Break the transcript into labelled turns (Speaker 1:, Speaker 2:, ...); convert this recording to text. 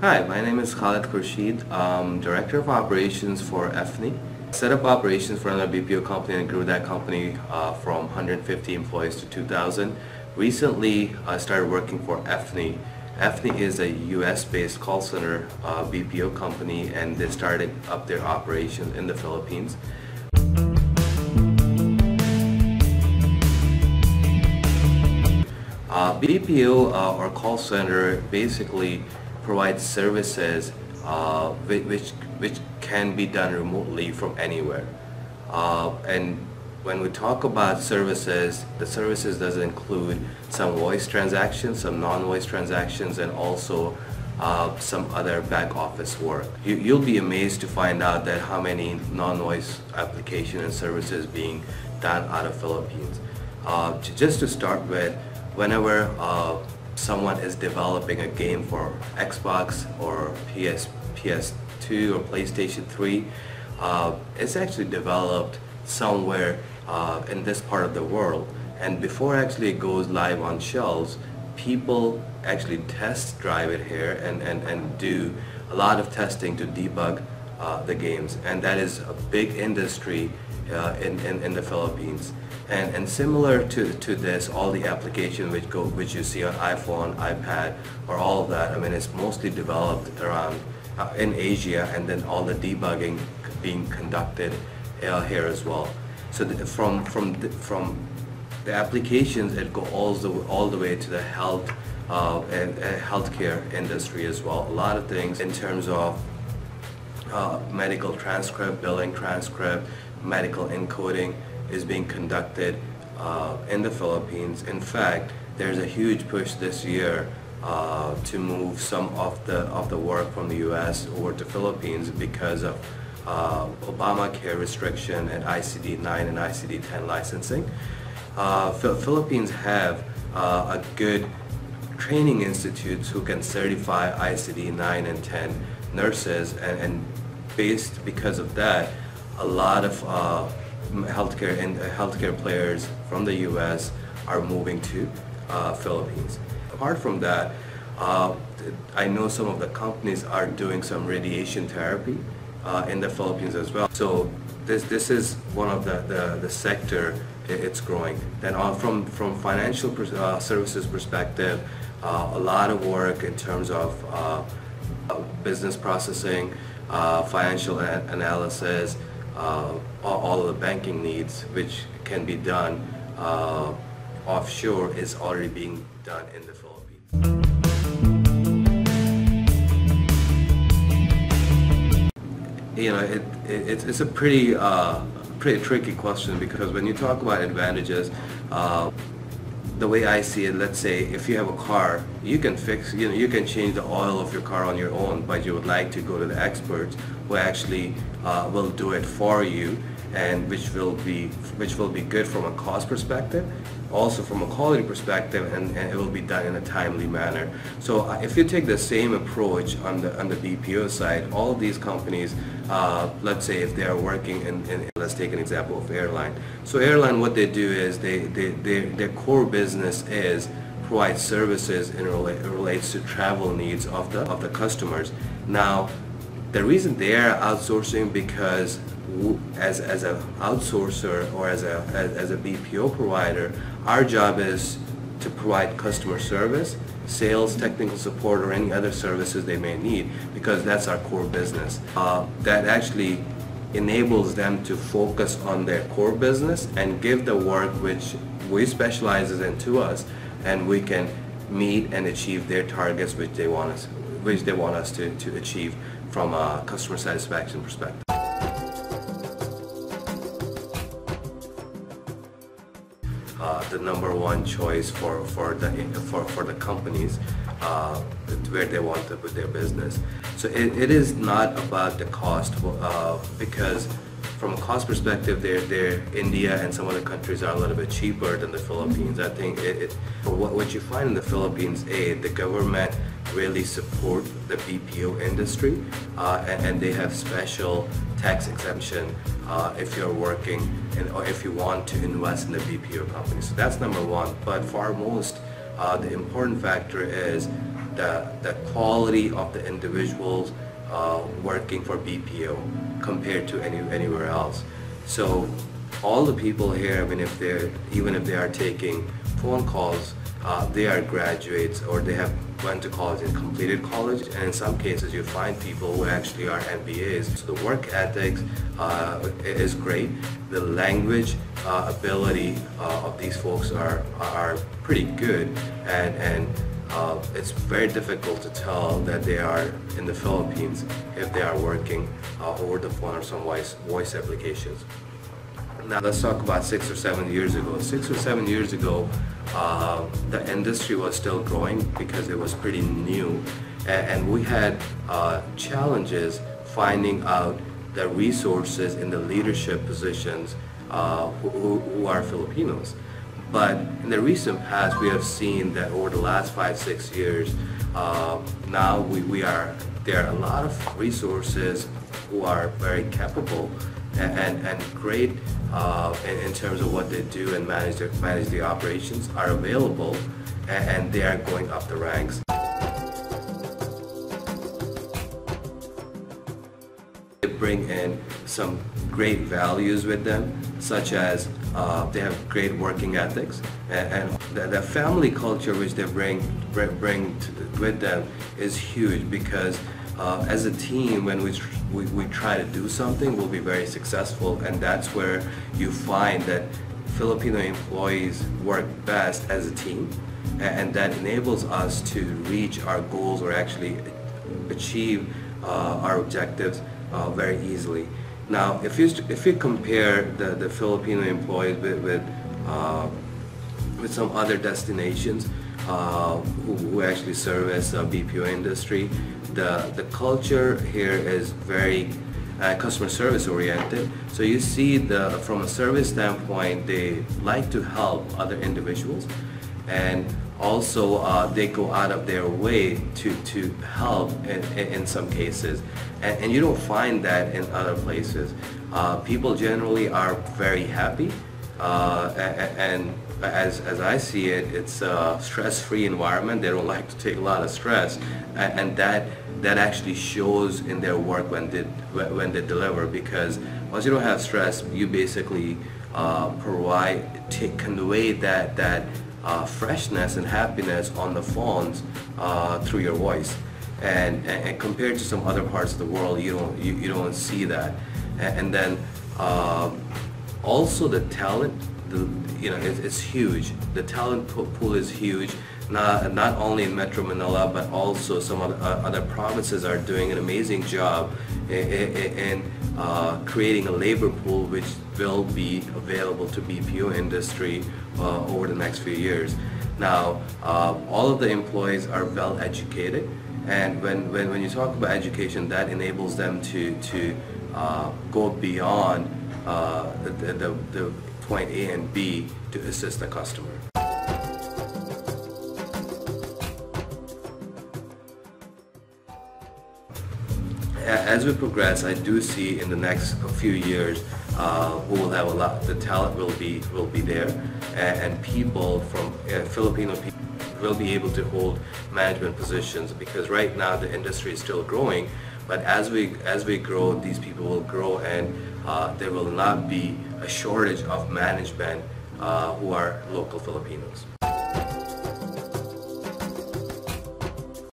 Speaker 1: Hi, my name is Khalid Khursheed. I'm Director of Operations for AFNI. Set up operations for another BPO company and grew that company from 150 employees to 2,000. Recently, I started working for AFNI. AFNI is a US-based call center BPO company, and they started up their operations in the Philippines. BPO or call center basically provides services which can be done remotely from anywhere. And when we talk about services, the services does include some voice transactions, some non-voice transactions, and also some other back office work. You'll be amazed to find out that how many non-voice application and services being done out of Philippines. Just to start with, whenever someone is developing a game for Xbox or PS2 or PlayStation 3, it's actually developed somewhere in this part of the world, and before actually it goes live on shelves, people actually test drive it here and do a lot of testing to debug the games, and that is a big industry in the Philippines. And similar to this, all the applications which you see on iPhone, iPad, or all of that, I mean, it's mostly developed around in Asia, and then all the debugging being conducted here as well. So from the applications, it go all the way to the health and healthcare industry as well. A lot of things in terms of medical transcript, billing transcript, medical encoding is being conducted in the Philippines. In fact, there's a huge push this year to move some of the work from the US over to Philippines because of Obamacare restriction and ICD-9 and ICD-10 licensing. Philippines have a good training institutes who can certify ICD-9 and 10 nurses, and based because of that, a lot of healthcare players from the US are moving to Philippines. Apart from that, I know some of the companies are doing some radiation therapy in the Philippines as well. So this is one of the sector it's growing. Then from financial services perspective, a lot of work in terms of business processing, financial analysis, all of the banking needs which can be done offshore is already being done in the Philippines. You know, it's a pretty tricky question, because when you talk about advantages, the way I see it, let's say if you have a car, you can fix, you can change the oil of your car on your own, but you would like to go to the experts who actually will do it for you, and which will be good from a cost perspective, also from a quality perspective, and it will be done in a timely manner. So if you take the same approach on the BPO side, all of these companies, let's say if they are working in let's take an example of airline. So airline, what they do is their core business is provide services and relates to travel needs of the customers. Now, the reason they are outsourcing, because as an outsourcer or as a BPO provider, our job is to provide customer service, sales, technical support, or any other services they may need, because that's our core business. That actually enables them to focus on their core business and give the work which we specialize in to us, and we can meet and achieve their targets which they want us to achieve from a customer satisfaction perspective. The number one choice for the companies where they want to put their business. So it is not about the cost, because from a cost perspective, India and some other countries are a little bit cheaper than the Philippines. I think what you find in the Philippines, the government really support the BPO industry, and they have special tax exemption if you're working or if you want to invest in the BPO company. So that's number one. But for most, the important factor is the quality of the individuals working for BPO compared to anywhere else. So all the people here, I mean, even if they are taking phone calls, they are graduates or they have went to college and completed college, and in some cases you find people who actually are MBAs. So the work ethics is great. The language ability of these folks are pretty good, and it's very difficult to tell that they are in the Philippines if they are working over the phone or some voice applications. Now let's talk about 6 or 7 years ago. 6 or 7 years ago, the industry was still growing because it was pretty new, and we had challenges finding out the resources in the leadership positions who are Filipinos. But in the recent past, we have seen that over the last 5-6 years, now there are a lot of resources who are very capable and great in terms of what they do and manage the operations are available, and they are going up the ranks. They bring in some great values with them, such as they have great working ethics, and the family culture which they bring with them is huge, because as a team, when we try to do something, we'll be very successful, and that's where you find that Filipino employees work best as a team, and that enables us to reach our goals or actually achieve our objectives very easily. Now, if you compare the Filipino employees with some other destinations who actually service BPO industry, the culture here is very customer service oriented. So you see, from a service standpoint, they like to help other individuals, and also they go out of their way to help in some cases, and you don't find that in other places. People generally are very happy, and as I see it, it's a stress-free environment. They don't like to take a lot of stress, and that actually shows in their work when they deliver, because once you don't have stress, you basically convey that freshness and happiness on the phones through your voice, and compared to some other parts of the world, you don't see that. And then also the talent, it's huge. The talent pool is huge. Not only in Metro Manila, but also some other provinces are doing an amazing job in creating a labor pool which will be available to BPO industry over the next few years. Now, all of the employees are well educated, and when you talk about education, that enables them to go beyond the point A and B to assist the customer. As we progress, I do see in the next few years we will have a lot. The talent will be there, and people from Filipino people will be able to hold management positions, because right now the industry is still growing. But as we grow, these people will grow, and there will not be a shortage of management who are local Filipinos.